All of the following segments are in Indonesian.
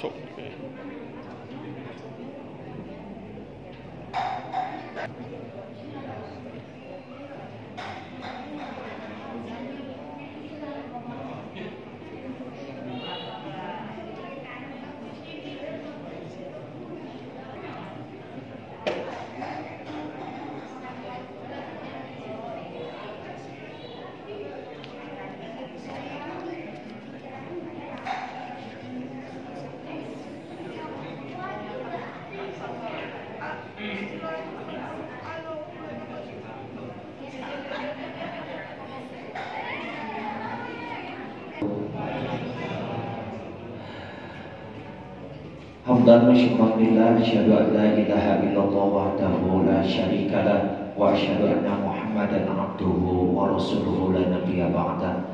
masuk. Hamdan wa syukran lillah, asyhadu an la ilaha illallah wahdahu la syarika lah wa asyhadu anna Muhammadan abduhu wa rasuluhu la nabiyya ba'da.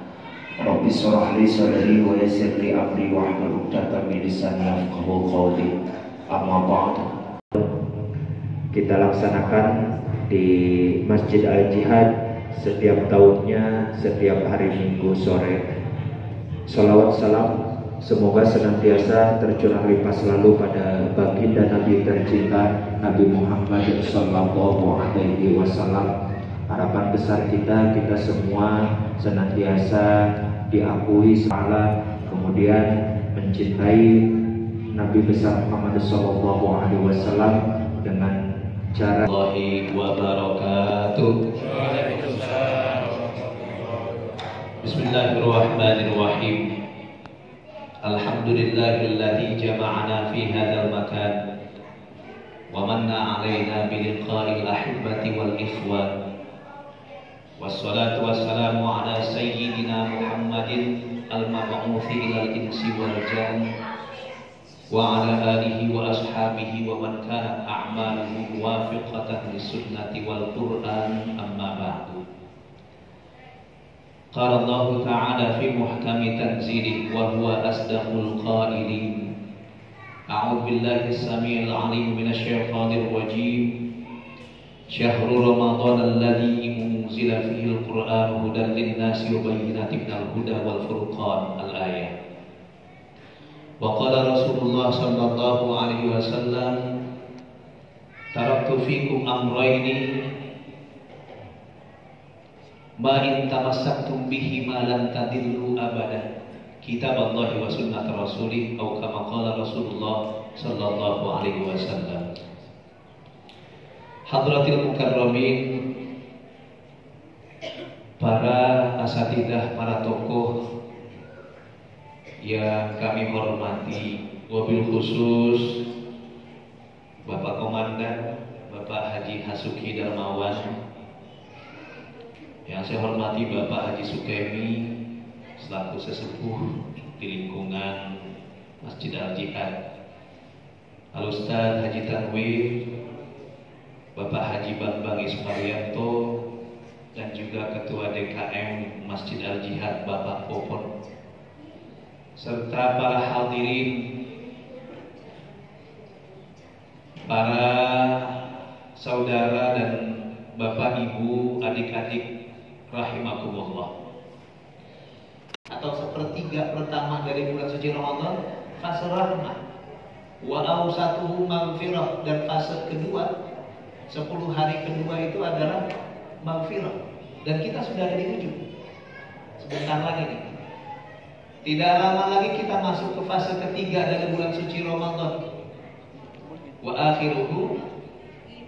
Rabbi shrah li sadri wa yassir li amri wa hlul 'uqdatam min lisani yafqahu qawli. Amma ba'd. Kita laksanakan di Masjid Al-Jihad setiap tahunnya, setiap hari Minggu sore. Salawat salam semoga senantiasa tercurah limpah selalu pada baginda Nabi tercinta Nabi Muhammad sallallahu alaihi wasallam. Harapan besar kita semua senantiasa diakui salah, kemudian mencintai Nabi besar Muhammad sallallahu alaihi wasallam dengan cara Allahi wa barakatuh. Bismillahirrahmanirrahim. Alhamdulillahilladzi jama'ana fi hadzal makan wa manna 'alaina bi liqa'il ahibbati wal ikhwan. Wassalatu wassalamu ala sayyidina Muhammadin al-mab'uutsi ilal insi wal jan wa ala alihi wa ashabihi wa man kanat a'maluhu muwafiqatan lis-sunnati wal Qur'an, amma ba'du. Qala Allah Ta'ala fi muhkami tanzilih wa huwa asdaqul qailin. A'udzu billahi as-sami'il 'alim minasy syaithanir rajim. Syahrul Ramadan alladzi unzila fihi al-Qur'an hudan lin-nasi wa bayyinatin minal huda wal furqan, al-ayah. Wa qala Rasulullah sallallahu alaihi wasallam, taraktu fikum amrayni ma in tamassaktum bihi ma lan tadillu abada, kitaballahi wa sunnat rasulih, atau kama qala Rasulullah sallallahu alaihi wasallam. Hadratil mukarramin, para asatidah, para tokoh yang kami hormati, wabil khusus Bapak Komandan, Bapak Haji Hasuki Darmawan, yang saya hormati Bapak Haji Sukemi selaku sesepuh di lingkungan Masjid Al-Jihad, Al-Ustaz Haji Tanwir, Bapak Haji Bambang Ismarianto, dan juga Ketua DKM Masjid Al-Jihad Bapak Popon, serta para hadirin, para saudara dan Bapak Ibu, adik-adik rahimakumullah. Atau sepertiga pertama dari bulan suci Ramadan, fase rahmah, wa awsatuhu maghfirah, dan fase kedua 10 hari kedua itu adalah maghfirah, dan kita sudah ada di ujung. Sebentar lagi nih, tidak lama lagi kita masuk ke fase ketiga dari bulan suci Ramadan, wa akhiruhu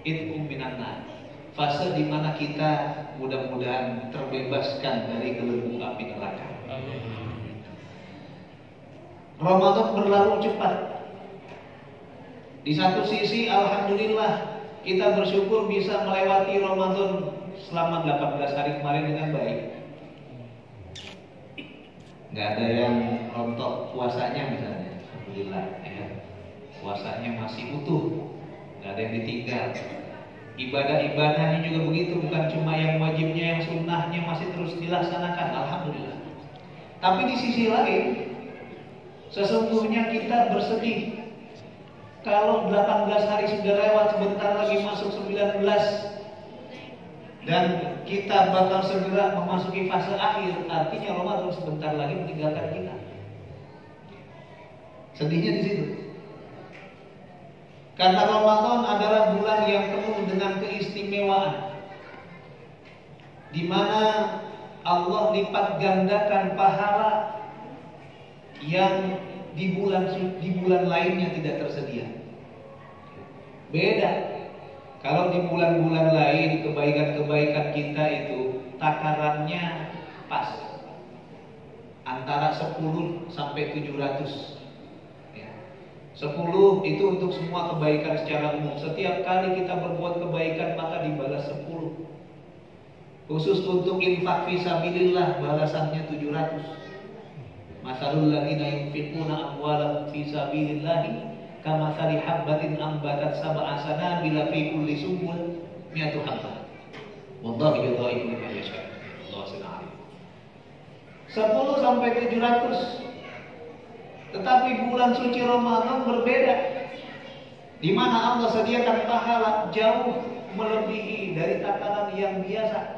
itqum minan nar, fase di mana kita mudah-mudahan terbebaskan dari gelembung api neraka. Ramadan berlalu cepat. Di satu sisi alhamdulillah kita bersyukur bisa melewati Ramadan selama 18 hari kemarin dengan baik. Nggak ada yang rontok puasanya misalnya, alhamdulillah ya. Puasanya masih utuh, nggak ada yang ditinggal. Ibadah-ibadahnya juga begitu, bukan cuma yang wajibnya, yang sunnahnya masih terus dilaksanakan, alhamdulillah. Tapi di sisi lain, sesungguhnya kita bersedih kalau 18 hari sudah lewat, sebentar lagi masuk 19, dan kita bakal segera memasuki fase akhir. Artinya Ramadan sebentar lagi meninggalkan kita. Sedihnya di situ. Karena Ramadan adalah bulan yang penuh dengan keistimewaan, di mana Allah lipat gandakan pahala yang di bulan lainnya tidak tersedia. Beda. Kalau di bulan-bulan lain kebaikan-kebaikan kita itu takarannya pas, antara 10 sampai 700. 10 itu untuk semua kebaikan secara umum. Setiap kali kita berbuat kebaikan maka dibalas 10. Khusus untuk infak fisabilillah balasannya 700. Masalul ladzina yunfiquna amwalahum fisabilillah kamatsali habbatin ambatat sab'a sanabila fi kulli sumbul mi'atu habbah. Wallahu yudha'ifu liman yasha'. Allahu subhanahu. 10 sampai 700. Tetapi bulan suci Ramadan berbeda, di mana Allah sediakan pahala jauh melebihi dari takaran yang biasa.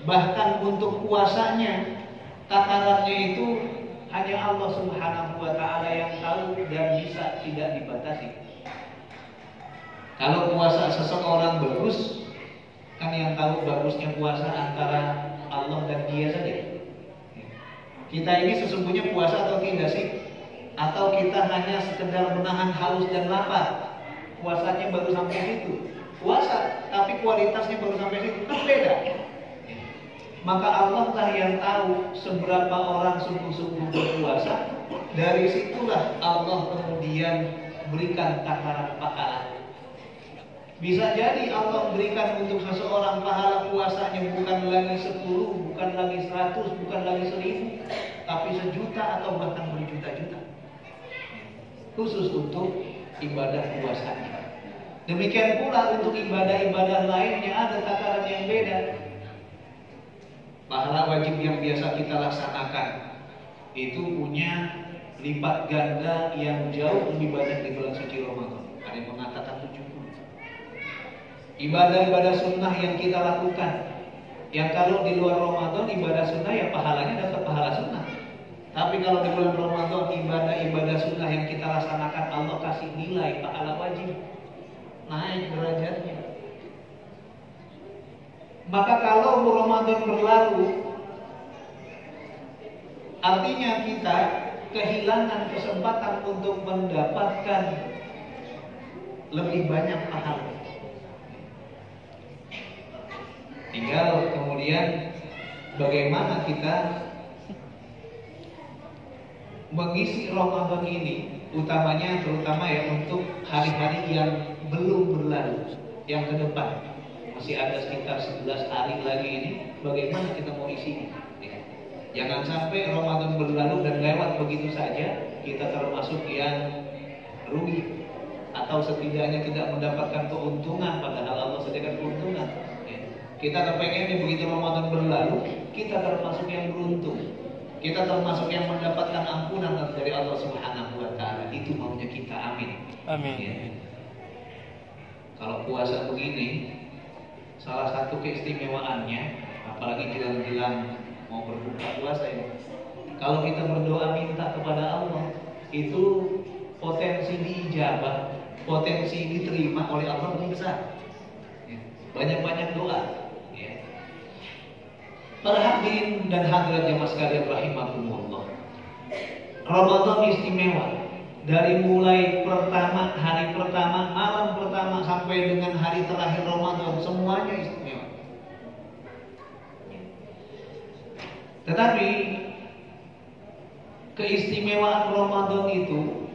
Bahkan untuk puasanya, takarannya itu hanya Allah Subhanahu wa Ta'ala yang tahu dan bisa tidak dibatasi. Kalau puasa seseorang bagus, kan yang tahu bagusnya puasa antara Allah dan dia saja. Kita ini sesungguhnya puasa atau tidak sih? Atau kita hanya sekedar menahan haus dan lapar? Puasanya baru sampai situ. Puasa, tapi kualitasnya baru sampai situ. Kan beda. Maka Allah lah yang tahu seberapa orang sungguh-sungguh berpuasa. Dari situlah Allah kemudian berikan takaran pahala. Bisa jadi Allah berikan untuk seseorang pahala puasanya bukan lagi 10, bukan lagi 100, bukan lagi 1000, tapi 1.000.000 atau bahkan berjuta-juta. Khusus untuk ibadah puasanya. Demikian pula untuk ibadah-ibadah lainnya ada takaran yang beda. Pahala wajib yang biasa kita laksanakan itu punya lipat ganda yang jauh lebih banyak di bulan suci Ramadan. Ada yang mengatakan 70. Ibadah-ibadah sunnah yang kita lakukan, yang kalau di luar Ramadan ibadah sunnah ya pahalanya dapat pahala sunnah. Tapi kalau di bulan Ramadan ibadah-ibadah sunnah yang kita laksanakan Allah kasih nilai pahala wajib, naik derajatnya. Maka kalau Ramadan berlalu, artinya kita kehilangan kesempatan untuk mendapatkan lebih banyak pahala. Tinggal kemudian bagaimana kita mengisi Ramadan ini, terutama ya untuk hari-hari yang belum berlalu, yang ke depan. Masih ada sekitar 11 hari lagi ini, bagaimana kita mau isi? Jangan sampai Ramadan berlalu dan lewat begitu saja, kita termasuk yang rugi atau setidaknya tidak mendapatkan keuntungan padahal Allah sediakan keuntungan. Kita kepengennya begitu Ramadan berlalu, kita termasuk yang beruntung. Kita termasuk yang mendapatkan ampunan dari Allah Subhanahu wa Ta'ala. Itu maunya kita, amin. Amin. Ya. Kalau puasa begini, salah satu keistimewaannya, apalagi jelang-jelang mau berbuka puasa ya. Kalau kita berdoa minta kepada Allah, itu potensi diijabah, potensi diterima oleh Allah lebih besar. Ya. Banyak-banyak doa. Para hadirin dan hadirat jemaah sekalian rahimakumullah. Ramadan istimewa. Dari mulai hari pertama, malam pertama sampai dengan hari terakhir Ramadan, semuanya istimewa. Tetapi keistimewaan Ramadan itu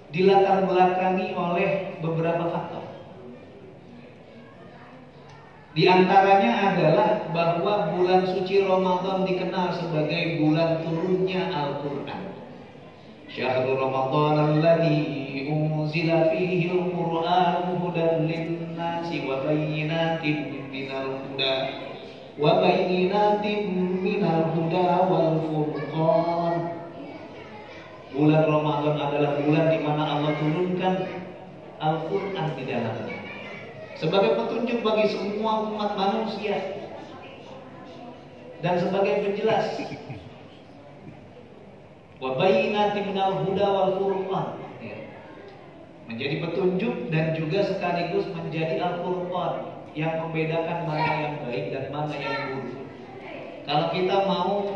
dilatar belakangi oleh beberapa faktor. Di antaranya adalah bahwa bulan suci Ramadan dikenal sebagai bulan turunnya Al-Quran. Syahrul Ramadan alladzi unzila fihi al-Qur'an hudan lin-nasi wa bayyinatin minal huda wal furqan. Bulan Ramadan adalah bulan di mana Allah turunkan Al-Quran di dalamnya sebagai petunjuk bagi semua umat manusia dan sebagai penjelas. Wa bayyinatin minal huda wal furqan. Menjadi petunjuk dan juga sekaligus menjadi al-furqan yang membedakan mana yang baik dan mana yang buruk. Kalau kita mau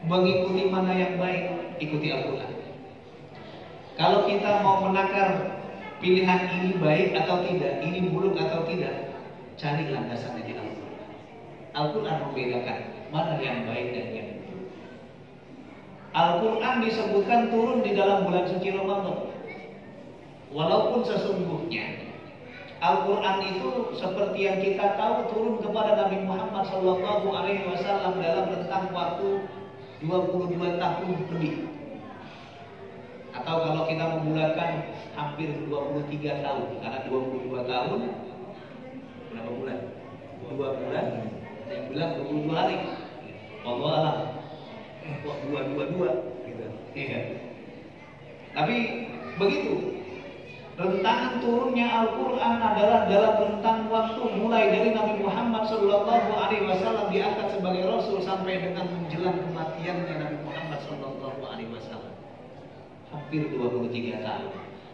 mengikuti mana yang baik, ikuti Al-Quran. Kalau kita mau menakar pilihan ini baik atau tidak, ini buruk atau tidak, cari landasannya di Al-Quran. Al-Quran membedakan mana yang baik dan yang buruk. Al-Quran disebutkan turun di dalam bulan suci Ramadan. Walaupun sesungguhnya Al-Quran itu seperti yang kita tahu turun kepada Nabi Muhammad SAW dalam rentang waktu 22 tahun lebih. Atau kalau kita membulatkan hampir 23 tahun. Karena 22 tahun berapa bulan? 2 bulan. Yang bilang 22 hari. Allah alam. Kok 222 gitu. Iya. Tapi begitu. Rentangan turunnya Al-Quran adalah dalam rentang waktu mulai dari Nabi Muhammad SAW diangkat sebagai Rasul sampai dengan menjelang kematiannya Nabi Muhammad SAW. Hampir 23 tahun.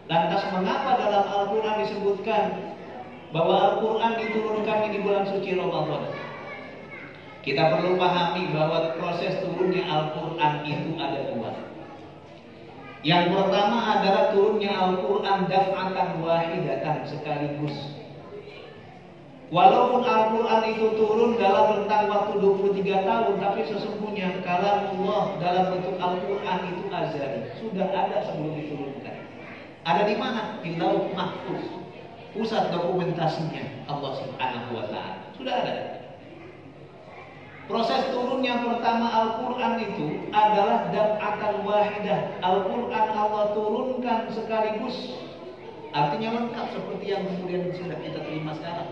Lantas mengapa dalam Al-Quran disebutkan bahwa Al-Quran diturunkan di bulan suci Ramadan? Kita perlu pahami bahwa proses turunnya Al-Quran itu ada dua. Yang pertama adalah turunnya Al-Quran daf'atan wahidatan sekaligus. Walaupun Al-Quran itu turun dalam rentang waktu 23 tahun, tapi sesungguhnya kalamullah dalam bentuk Al-Quran itu azali, sudah ada sebelum diturunkan. Ada di mana? Di Lauh Mahfuz, pusat dokumentasinya Allah Subhanahu wa Ta'ala. Sudah ada. Proses turun yang pertama Al-Quran itu adalah daf'atan wahidah. Al-Quran Allah turunkan sekaligus. Artinya lengkap seperti yang kemudian sudah kita terima sekarang.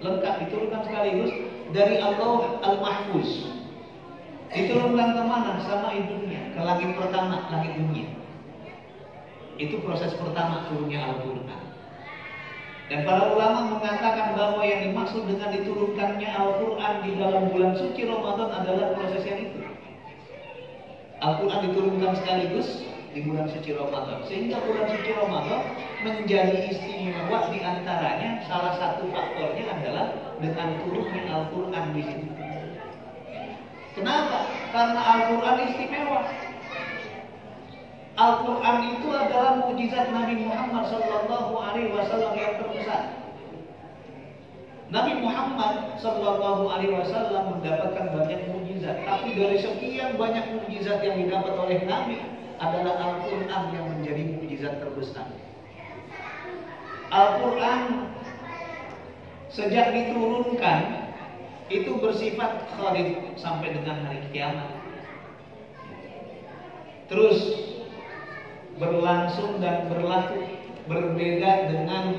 Lengkap diturunkan sekaligus dari Allah Al-Mahfuz. Diturunkan kemana? Sama ibunya, ke langit pertama, langit dunia. Itu proses pertama turunnya Al-Quran. Dan para ulama mengatakan bahwa yang dimaksud dengan diturunkannya Al-Quran di dalam bulan suci Ramadan adalah proses yang itu. Al-Quran diturunkan sekaligus di bulan suci Ramadan, sehingga bulan suci Ramadan menjadi istimewa. Di antaranya salah satu faktornya adalah dengan turunnya Al-Quran di situ. Kenapa? Karena Al-Quran istimewa. Al-Quran itu adalah mukjizat Nabi Muhammad SAW yang terbesar. Nabi Muhammad SAW mendapatkan banyak mukjizat, tapi dari sekian banyak mukjizat yang didapat oleh Nabi adalah Al-Quran yang menjadi mukjizat terbesar. Al-Quran sejak diturunkan itu bersifat khalid sampai dengan hari kiamat. Terus berlangsung dan berlaku, berbeda dengan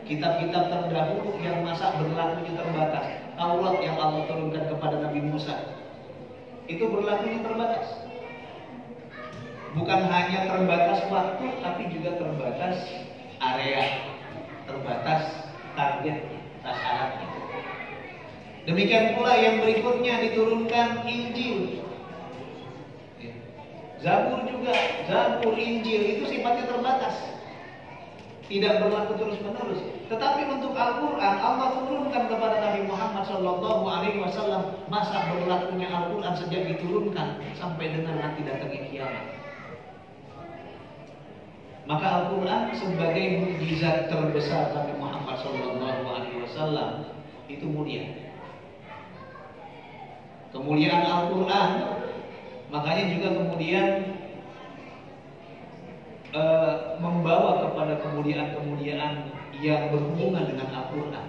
kitab-kitab terdahulu yang masa berlakunya terbatas. Taurat yang Allah turunkan kepada Nabi Musa itu berlakunya terbatas. Bukan hanya terbatas waktu, tapi juga terbatas area, terbatas target sasarannya. Demikian pula yang berikutnya diturunkan Injil. Zabur juga, Zabur, Injil itu sifatnya terbatas, tidak berlaku terus-menerus. Tetapi untuk Al-Quran Allah turunkan kepada Nabi Muhammad SAW masa berlakunya Al-Quran sejak diturunkan sampai dengan nanti datangnya kiamat. Maka Al-Quran sebagai mukjizat terbesar Nabi Muhammad SAW itu mulia. Kemuliaan Al-Quran makanya juga kemudian membawa kepada kemuliaan-kemuliaan yang berhubungan dengan Al-Quran.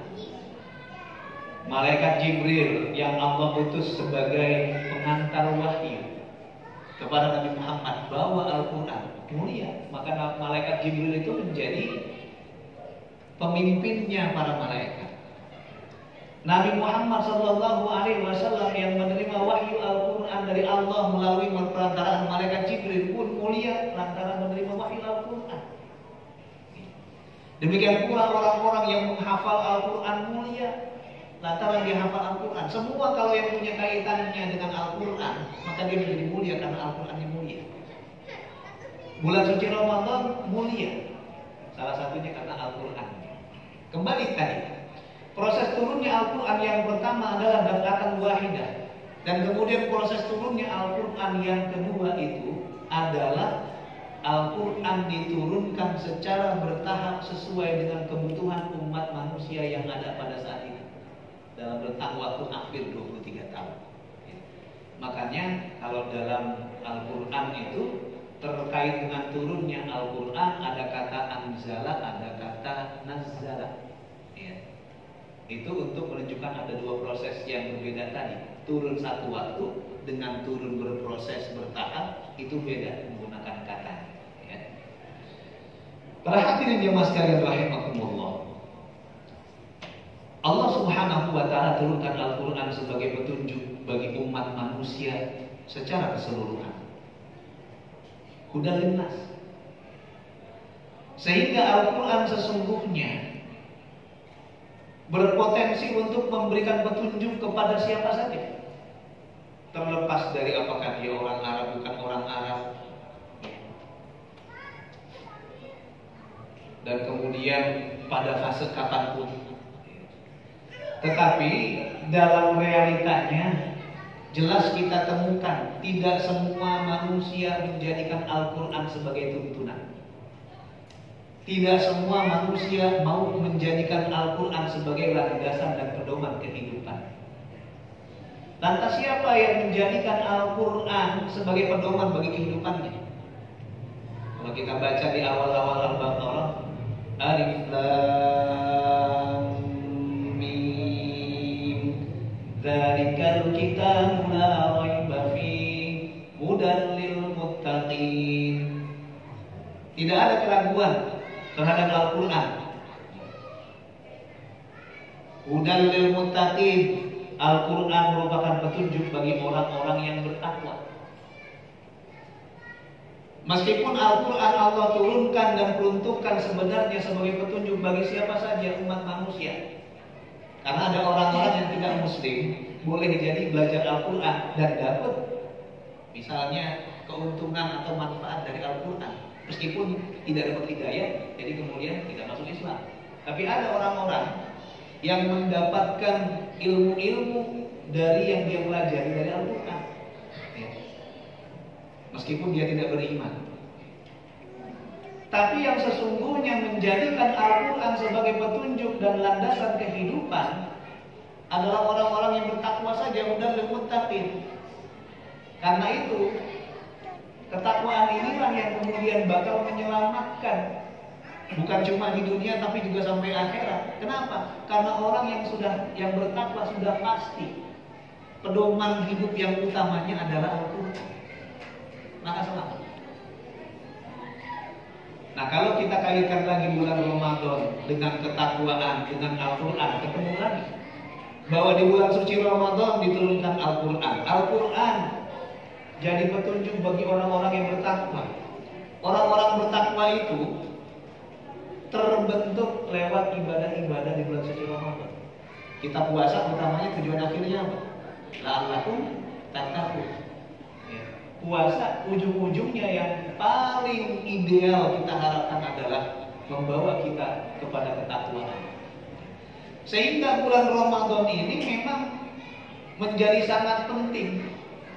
Malaikat Jibril yang Allah utus sebagai pengantar wahyu kepada Nabi Muhammad bawa Al-Quran mulia. Maka malaikat Jibril itu menjadi pemimpinnya para malaikat. Nabi Muhammad SAW yang menerima wahyu Al-Quran dari Allah melalui perantaraan malaikat Jibril pun mulia lantaran menerima wahyu Al-Quran. Demikian pula orang-orang yang menghafal Al-Quran mulia lantaran dia hafal Al-Quran. Semua kalau yang punya kaitannya dengan Al-Quran maka dia menjadi mulia karena Al-Qurannya mulia. Bulan suci Ramadan mulia, salah satunya karena Al-Quran. Kembali tadi, proses turunnya Al-Quran yang pertama adalah daf'atan wahidah, dan kemudian proses turunnya Al-Quran yang kedua itu adalah Al-Quran diturunkan secara bertahap sesuai dengan kebutuhan umat manusia yang ada pada saat itu dalam rentang waktu hampir 23 tahun. Makanya kalau dalam Al-Quran itu terkait dengan turunnya Al-Quran ada kata anzala, ada kata nazzala. Ya. Itu untuk menunjukkan ada dua proses yang berbeda tadi. Turun satu waktu dengan turun berproses bertahap itu beda menggunakan kata. Ya. Para hadirin jemaah sekalian rahimakumullah. Allah Subhanahu wa taala turunkan Al-Quran sebagai petunjuk bagi umat manusia secara keseluruhan. Hudan linnas. Sehingga Al-Quran sesungguhnya berpotensi untuk memberikan petunjuk kepada siapa saja, terlepas dari apakah dia orang Arab bukan orang Arab, dan kemudian pada fase kapanpun. Tetapi dalam realitanya jelas kita temukan tidak semua manusia menjadikan Al-Quran sebagai tuntunan. Tidak semua manusia mau menjadikan Al-Quran sebagai landasan dan pedoman kehidupan. Lantas siapa yang menjadikan Al-Quran sebagai pedoman bagi kehidupannya? Kalau kita baca di awal-awal Al-Baqarah, Alif Lam Mim, Dzalikal kitabu la raiba fihi hudan lil muttaqin. Tidak ada keraguan terhadap Al-Quran. Hudan lil muttaqin, Al-Quran merupakan petunjuk bagi orang-orang yang bertakwa. Meskipun Al-Quran Allah turunkan dan peruntukkan sebenarnya sebagai petunjuk bagi siapa saja umat manusia. Karena ada orang-orang yang tidak muslim boleh jadi belajar Al-Quran dan dapat misalnya keuntungan atau manfaat dari Al-Quran, meskipun tidak dapat hidayah, jadi kemudian tidak masuk Islam. Tapi ada orang-orang yang mendapatkan ilmu-ilmu dari yang dia pelajari dari Al-Quran, ya. Meskipun dia tidak beriman. Tapi yang sesungguhnya menjadikan Al-Quran sebagai petunjuk dan landasan kehidupan adalah orang-orang yang bertakwa saja, hudan lil muttaqin. Karena itu ketakwaan inilah yang kemudian bakal menyelamatkan, bukan cuma di dunia tapi juga sampai akhirat. Kenapa? Karena orang yang bertakwa sudah pasti pedoman hidup yang utamanya adalah Al-Quran, maka selamat. Nah, kalau kita kaitkan lagi bulan Ramadan dengan ketakwaan, dengan Al-Quran, ketemu lagi bahwa di bulan suci Ramadan diturunkan Al-Quran. Al-Quran jadi petunjuk bagi orang-orang yang bertakwa. Orang-orang bertakwa itu terbentuk lewat ibadah-ibadah di bulan suci Ramadan. Kita puasa utamanya tujuan akhirnya apa? La'allakum tattaqun. Puasa ujung-ujungnya yang paling ideal kita harapkan adalah membawa kita kepada ketakwaan. Sehingga bulan Ramadan ini memang menjadi sangat penting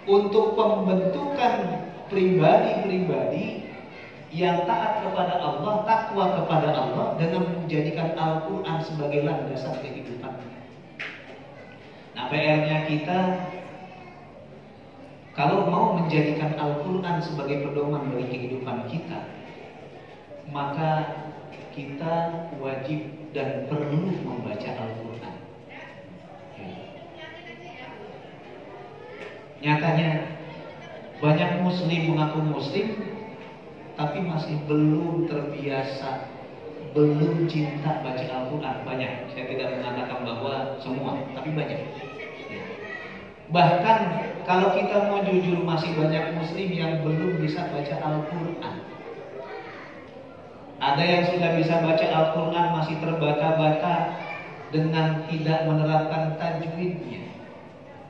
untuk pembentukan pribadi-pribadi yang taat kepada Allah, takwa kepada Allah, dengan menjadikan Al-Quran sebagai landasan kehidupan. Nah, PR-nya kita, kalau mau menjadikan Al-Quran sebagai pedoman bagi kehidupan kita, maka kita wajib dan perlu membaca Al-Quran. Nyatanya banyak muslim mengaku muslim, tapi masih belum terbiasa, belum cinta baca Al-Quran. Banyak, saya tidak mengatakan bahwa semua, tapi banyak. Bahkan kalau kita mau jujur, masih banyak muslim yang belum bisa baca Al-Quran. Ada yang sudah bisa baca Al-Quran masih terbata-bata dengan tidak menerapkan tajwidnya.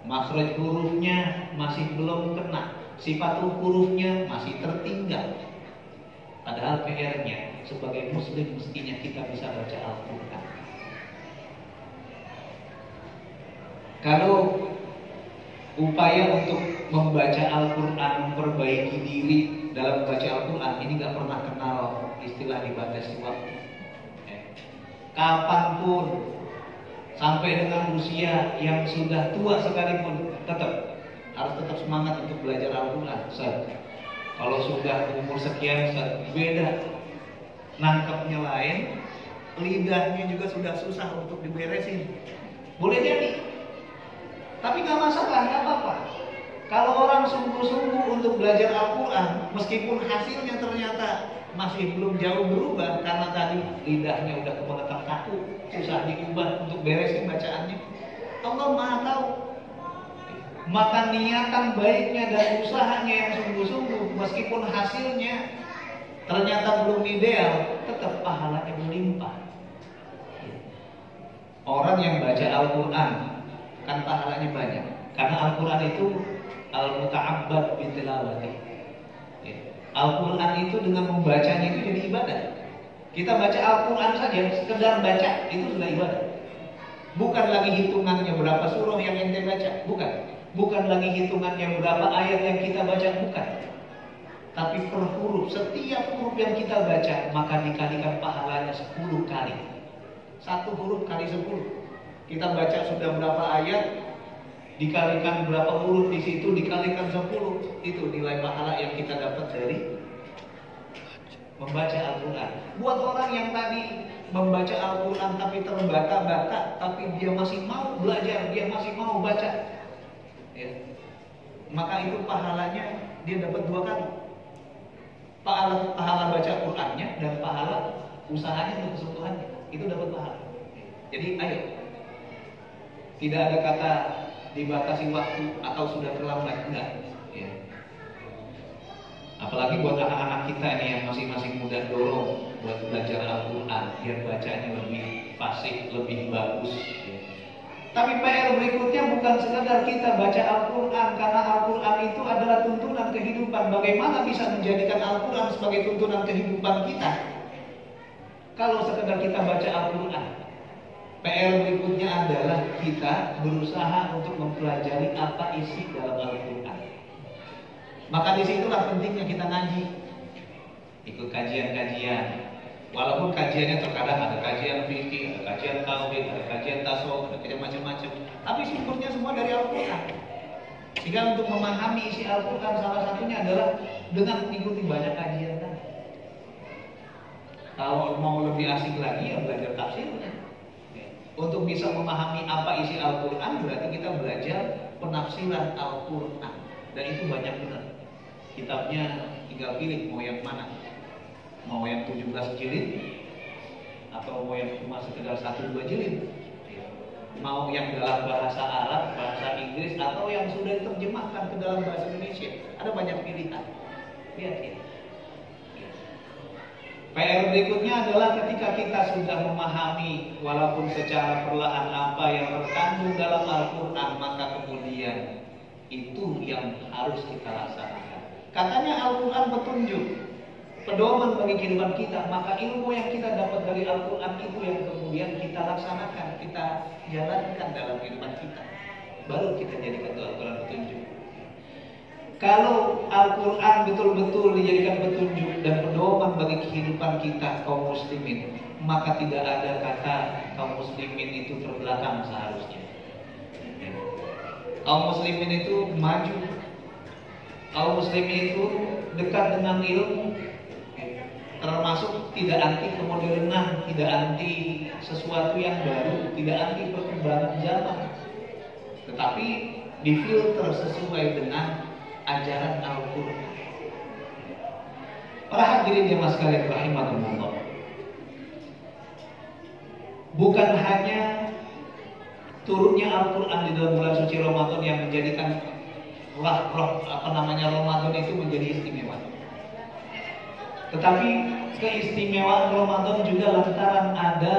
makhraj hurufnya masih belum kena, sifatul hurufnya masih tertinggal. Padahal PR-nya sebagai muslim mestinya kita bisa baca Al-Quran. Kalau upaya untuk membaca Al-Quran, memperbaiki diri dalam membaca Al-Quran, ini gak pernah kenal istilah dibatasi waktu. Kapanpun, sampai dengan usia yang sudah tua sekalipun, harus tetap semangat untuk belajar Al-Quran. Kalau sudah umur sekian, beda, nangkepnya lain, lidahnya juga sudah susah untuk diberesin. Boleh jadi, tapi gak masalah, gak apa-apa. Kalau orang sungguh-sungguh untuk belajar Al-Quran, meskipun hasilnya ternyata masih belum jauh berubah, karena tadi lidahnya udah kebangetan kaku, susah diubah untuk beresin bacaannya, Allah Maha tahu. Maka niatan baiknya dan usahanya yang sungguh-sungguh, meskipun hasilnya ternyata belum ideal, tetap pahalanya berlimpah. Orang yang baca Al-Quran kan pahalanya banyak, karena Al-Quran itu al-muta'abbad bitilawati. Al-Quran itu dengan membacanya itu jadi ibadah. Kita baca Al-Quran saja, sekedar baca itu sudah ibadah. Bukan lagi hitungannya berapa surah yang ente baca, bukan. Bukan lagi hitungannya berapa ayat yang kita baca, bukan. Tapi per huruf, setiap huruf yang kita baca maka dikalikan pahalanya 10 kali. Satu huruf kali 10. Kita baca sudah berapa ayat, dikalikan berapa huruf di situ, dikalikan 10. Itu nilai pahala yang kita dapat dari membaca Al-Quran. Buat orang yang tadi membaca Al-Quran tapi terbata-bata, tapi dia masih mau belajar, dia masih mau baca, ya, maka itu pahalanya dia dapat 2 kali. Pahala baca Qurannya dan pahala usahanya untuk kesembuhannya, itu dapat pahala. Jadi ayo, tidak ada kata dibatasi waktu atau sudah terlambat, enggak, ya. Apalagi buat anak-anak kita ini yang masing-masing muda, dorong buat belajar Al-Quran biar bacanya lebih fasih, lebih bagus, ya. Tapi PR berikutnya bukan sekadar kita baca Al-Quran, karena Al-Quran itu adalah tuntunan kehidupan. Bagaimana bisa menjadikan Al-Quran sebagai tuntunan kehidupan kita kalau sekadar kita baca Al-Quran? PR berikutnya adalah kita berusaha untuk mempelajari apa isi dalam Al-Quran. Maka disitulah pentingnya kita ngaji, ikut kajian-kajian. Walaupun kajiannya terkadang ada kajian fikih, ada kajian tauhid, ada kajian tasawuf, ada kajian macam-macam, tapi sumbernya semua dari Al-Quran. Sehingga untuk memahami isi Al-Quran salah satunya adalah dengan mengikuti banyak kajian tadi. Kalau mau lebih asik lagi ya belajar tafsirnya. Untuk bisa memahami apa isi Al-Quran berarti kita belajar penafsiran Al-Quran. Dan itu banyak benar. Kitabnya tinggal pilih mau yang mana. Mau yang 17 jilid atau mau yang cuma sekedar 1-2 jilid. Mau yang dalam bahasa Arab, bahasa Inggris, atau yang sudah diterjemahkan ke dalam bahasa Indonesia. Ada banyak pilihan. Lihat ya. PR berikutnya adalah ketika kita sudah memahami walaupun secara perlahan apa yang terkandung dalam Al-Quran, maka kemudian itu yang harus kita laksanakan. Katanya Al-Quran petunjuk, pedoman bagi kehidupan kita, maka ilmu yang kita dapat dari Al-Quran itu yang kemudian kita laksanakan, kita jalankan dalam kehidupan kita. Baru kita jadikan Al-Quran petunjuk. Kalau Al-Quran betul-betul dijadikan petunjuk dan pedoman bagi kehidupan kita kaum muslimin, maka tidak ada kata kaum muslimin itu terbelakang seharusnya. Kaum muslimin itu maju, kaum muslimin itu dekat dengan ilmu, termasuk tidak anti kemodernan, tidak anti sesuatu yang baru, tidak anti perkembangan zaman, tetapi difilter sesuai dengan ajaran Al-Quran. Para hadirin jemaah sekalian rahimakumullah, bukan hanya turunnya Al-Quran di dalam bulan suci Ramadan yang menjadikan Ramadan itu menjadi istimewa, tetapi keistimewaan Ramadan juga lantaran ada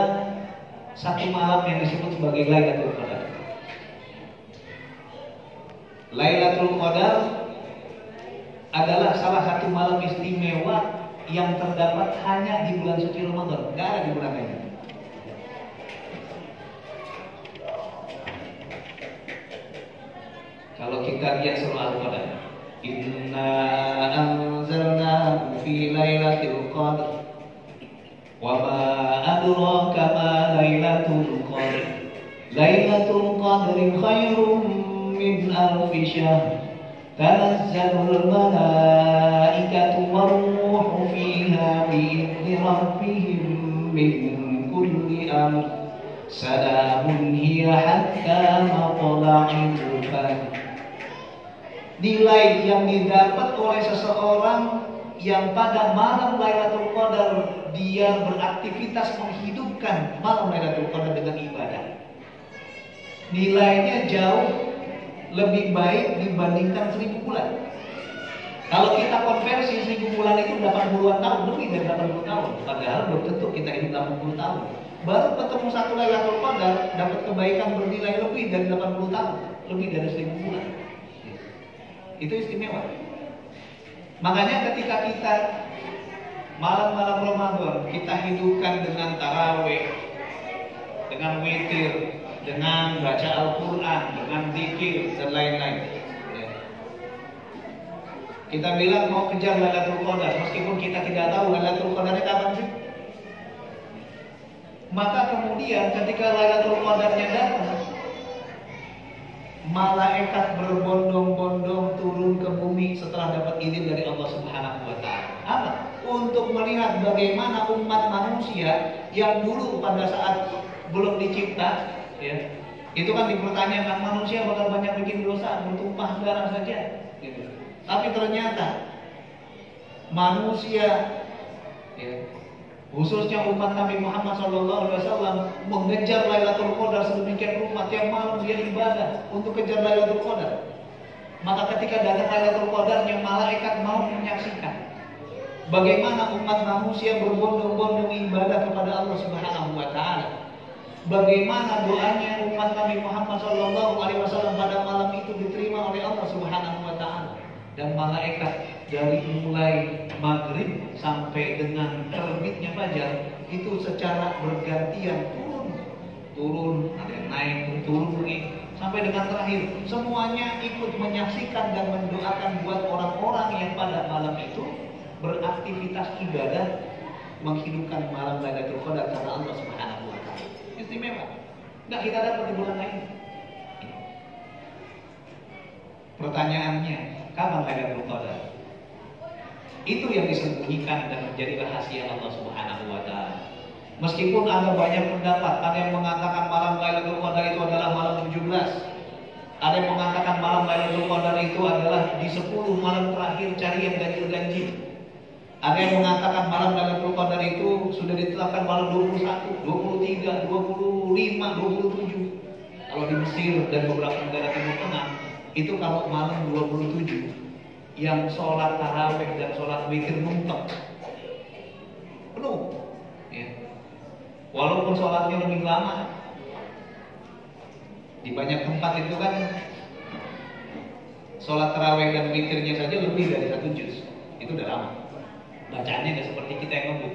satu malam yang disebut sebagai Lailatul Qadar. Lailatul Qadar adalah salah satu malam istimewa yang terdapat hanya di bulan suci Ramadan, nggak ada di bulan lain. Kalau kita lihat surah Al-Qadar, Inna anzalnahu fi lailatul qadr wa ma adraka ma lailatul qadr lailatul qadri khairum min alfi syahr tanazzalul malaikatu war-ruhu fiha bi'izni rabbihim min kulli amr salamun hiya hatta matla'il fajr. Nilai yang didapat oleh seseorang yang pada malam Lailatul Qadar dia beraktivitas menghidupkan malam Lailatul Qadar dengan ibadah, nilainya jauh lebih baik dibandingkan 1000 bulan. Kalau kita konversi 1000 bulan itu 80-an tahun, lebih dari 80 tahun. Padahal belum tentu kita hidup 80 tahun. Baru ketemu satu Lailatul Qadar dapat kebaikan bernilai lebih dari 80 tahun, lebih dari 1000 bulan. Itu istimewa. Makanya ketika kita malam-malam Ramadan kita hidupkan dengan tarawih, dengan witir, dengan baca Al-Quran, dengan zikir dan lain-lain. Kita bilang mau kejar Lailatul Qadar, meskipun kita tidak tahu Lailatul Qadarnya kapan sih. Maka kemudian ketika Lailatul Qadarnya datang, malaikat berbondong-bondong turun ke bumi setelah dapat izin dari Allah Subhanahu wa Ta'ala. Apa? Untuk melihat bagaimana umat manusia yang dulu pada saat belum dicipta, ya, itu kan dipertanyakan manusia bakal banyak bikin dosa, bertumpah darah saja. Gitu. Tapi ternyata manusia, ya, khususnya umat Nabi Muhammad SAW mengejar Lailatul Qadar sedemikian rupa, tiap malam dia ibadah untuk kejar Lailatul Qadar. Maka ketika datang Lailatul Qadarnya, malaikat mau menyaksikan bagaimana umat manusia berbondong-bondong ibadah kepada Allah Subhanahu wa Ta'ala. Bagaimana doanya umat Nabi Muhammad SAW pada malam itu diterima oleh Allah Subhanahu wa Ta'ala. Dan malaikat dari mulai maghrib sampai dengan terbitnya fajar itu secara bergantian turun, ada yang naik, turun lagi sampai dengan terakhir, semuanya ikut menyaksikan dan mendoakan buat orang-orang yang pada malam itu beraktivitas ibadah menghidupkan malam Lailatul Qadar karena Allah Subhanahu wa Ta'ala. Istimewa. Enggak kita dapat di bulan lain. Pertanyaannya, kapan Lailatul Qadar? Itu yang disembunyikan dan menjadi rahasia Allah Subhanahu wa Ta'ala. Meskipun ada banyak pendapat, ada yang mengatakan malam Lailatul Qadar itu adalah malam 17. Ada yang mengatakan malam Lailatul Qadar itu adalah di 10 malam terakhir cari yang ganjil-ganjil. Ada yang mengatakan malam Lailatul Qadar itu sudah ditetapkan malam 21, 23, 25, 27. Kalau di Mesir dan beberapa negara Timur Tengah, itu kalau malam 27 yang sholat tarawih dan sholat witir numpuk penuh, ya. Walaupun sholatnya lebih lama, di banyak tempat itu kan sholat tarawih dan witirnya saja lebih dari 1 juz, itu udah lama. Bacaannya nggak seperti kita yang ngebut,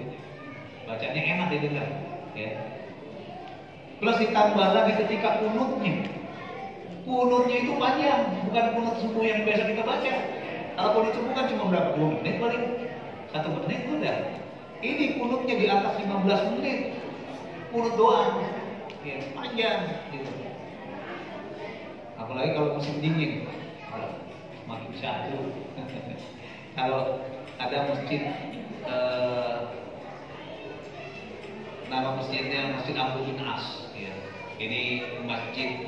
bacaannya enak didengar, ya. Plus ditambah lagi ketika kunutnya itu panjang, bukan kunut subuh yang biasa kita baca. Kalau kunut subuh kan cuma berapa? 2 menit paling, 1 menit udah. Ini kunutnya di atas 15 menit, kunut doang, ya, panjang gitu. Apalagi kalau musim dingin, makin syahdu. Kalau ada masjid, nama masjidnya Masjid Amr bin As, ya. Ini masjid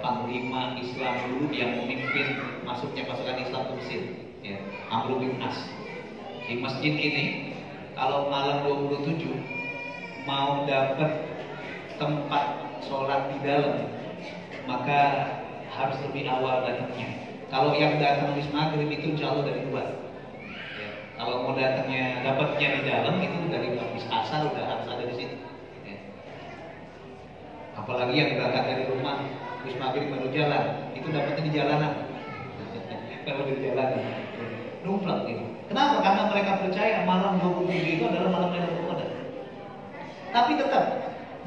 panglima Islam dulu yang memimpin masuknya pasukan Islam ke Mesir, ya, Amr bin As. Di masjid ini kalau malam 27 mau dapat tempat sholat di dalam, maka harus lebih awal datangnya. Kalau yang datang habis maghrib itu insya Allah dari luar. Ya, kalau mau datangnya dapatnya di dalam itu dari habis asar udah harus ada di situ. Ya. Apalagi yang berangkat dari rumah habis maghrib baru jalan, itu itu dapatnya di jalanan. Kalau di jalanan, numplak gitu. Kenapa? Karena mereka percaya malam 27 itu adalah malam Lailatul Qadar. Tapi tetap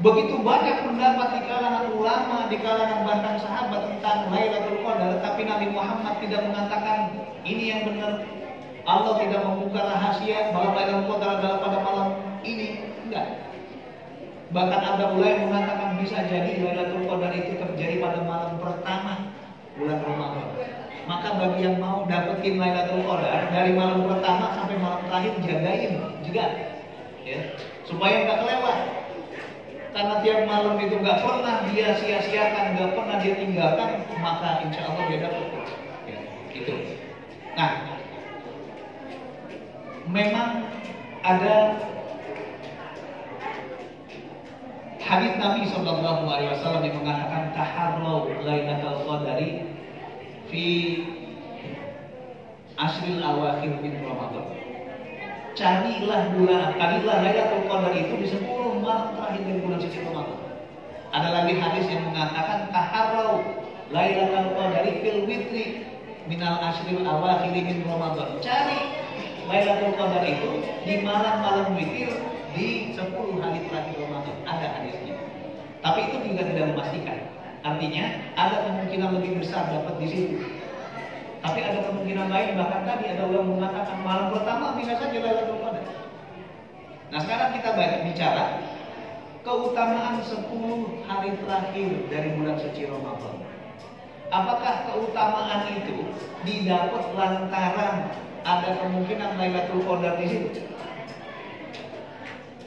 begitu banyak pendapat di kalangan ulama, di kalangan bahkan sahabat tentang Lailatul Qadar, tapi Nabi Muhammad tidak mengatakan ini yang benar. Allah tidak membuka rahasia bahwa Lailatul Qadar adalah pada malam ini. Enggak. Bahkan ada ulama yang mengatakan bisa jadi Lailatul Qadar itu terjadi pada malam pertama bulan Ramadan. Maka bagi yang mau dapetin Lailatul Qadar dari malam pertama sampai malam terakhir, jagain juga, ya, supaya nggak kelewat. Karena tiap malam itu nggak pernah dia sia-siakan, nggak pernah dia tinggalkan, maka insya Allah dia dapat. Ya, gitu. Nah, memang ada hadis Nabi SAW yang mengatakan taharraw Lailatul Qadari fi ashril awakhir min Ramadan. Carilah Lailatul Qadar itu di 10 malam terakhir dari bulan suci Ramadan. Ada lagi hadis yang mengatakan taharraw Lailatul Qadari fil witri minal ashril awakhir min Ramadan. Cari Lailatul Qadar itu di malam-malam witir di 10 hari terakhir Ramadan. Ada hadisnya. Tapi itu juga tidak memastikan. Artinya ada kemungkinan lebih besar dapat di situ. Tapi ada kemungkinan lain, bahkan tadi ada ulama mengatakan malam pertama bisa saja Lailatul Qadar. Nah, sekarang kita bicara keutamaan 10 hari terakhir dari bulan suci Ramadan. Apakah keutamaan itu didapat lantaran ada kemungkinan Lailatul Qadar di situ?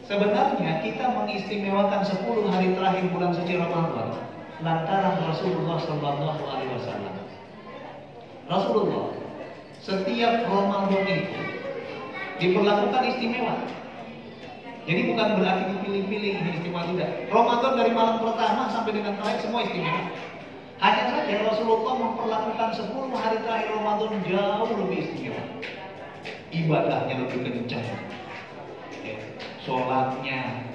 Sebenarnya kita mengistimewakan 10 hari terakhir bulan suci Ramadan lantaran Rasulullah Shallallahu Alaihi Wasallam. Rasulullah setiap Ramadan itu diperlakukan istimewa. Jadi bukan berarti dipilih-pilih ini istimewa, tidak. Ramadan dari malam pertama sampai dengan terakhir semua istimewa. Hanya saja Rasulullah memperlakukan 10 hari terakhir Ramadan jauh lebih istimewa. Ibadahnya lebih kencang. Sholatnya,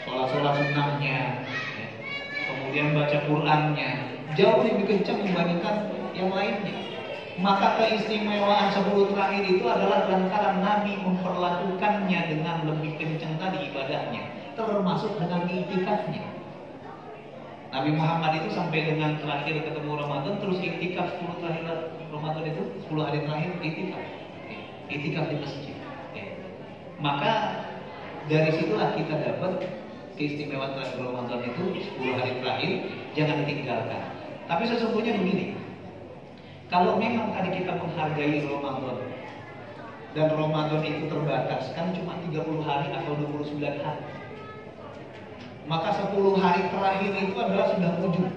sholat sunnahnya, kemudian baca Qurannya jauh lebih kencang dibandingkan yang lainnya. Maka keistimewaan 10 terakhir itu adalah lantaran Nabi memperlakukannya dengan lebih kencang tadi ibadahnya, termasuk dengan iktikafnya. Nabi Muhammad itu sampai dengan terakhir ketemu Ramadan terus iktikaf 10 terakhir Ramadan itu 10 hari terakhir iktikaf di masjid. Maka dari situlah kita dapat keistimewaan terakhir Ramadan itu 10 hari terakhir jangan ditinggalkan. Tapi sesungguhnya begini, kalau memang tadi kita menghargai Ramadan dan Ramadan itu terbatas kan cuma 30 hari atau 29 hari, maka 10 hari terakhir itu adalah sudah ujung.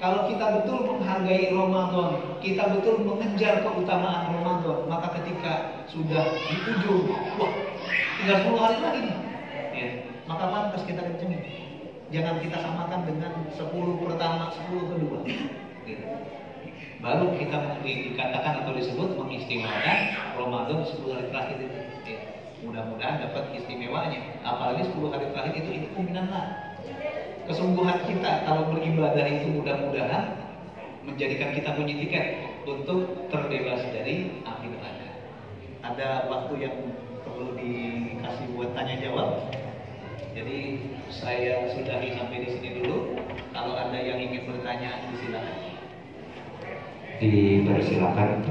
Kalau kita betul menghargai Ramadan, kita betul mengejar keutamaan Ramadan, maka ketika sudah di ujung, wah, tinggal 10 hari lagi nih, ya, maka pantas kita kencengin. Jangan kita samakan dengan 10 pertama, 10 kedua. Gitu. Baru kita dikatakan atau disebut mengistimewakan Ramadan 10 hari terakhir itu. Ya. Mudah-mudahan dapat istimewanya. Apalagi 10 hari terakhir itu minanlah. Kesungguhan kita kalau beribadah itu mudah-mudahan menjadikan kita punya tiket untuk terbebas dari api neraka. Ada waktu yang perlu dikasih buat tanya jawab. Jadi saya sudahi sampai di sini dulu. Kalau ada yang ingin bertanya, silakan. Dipersilakan.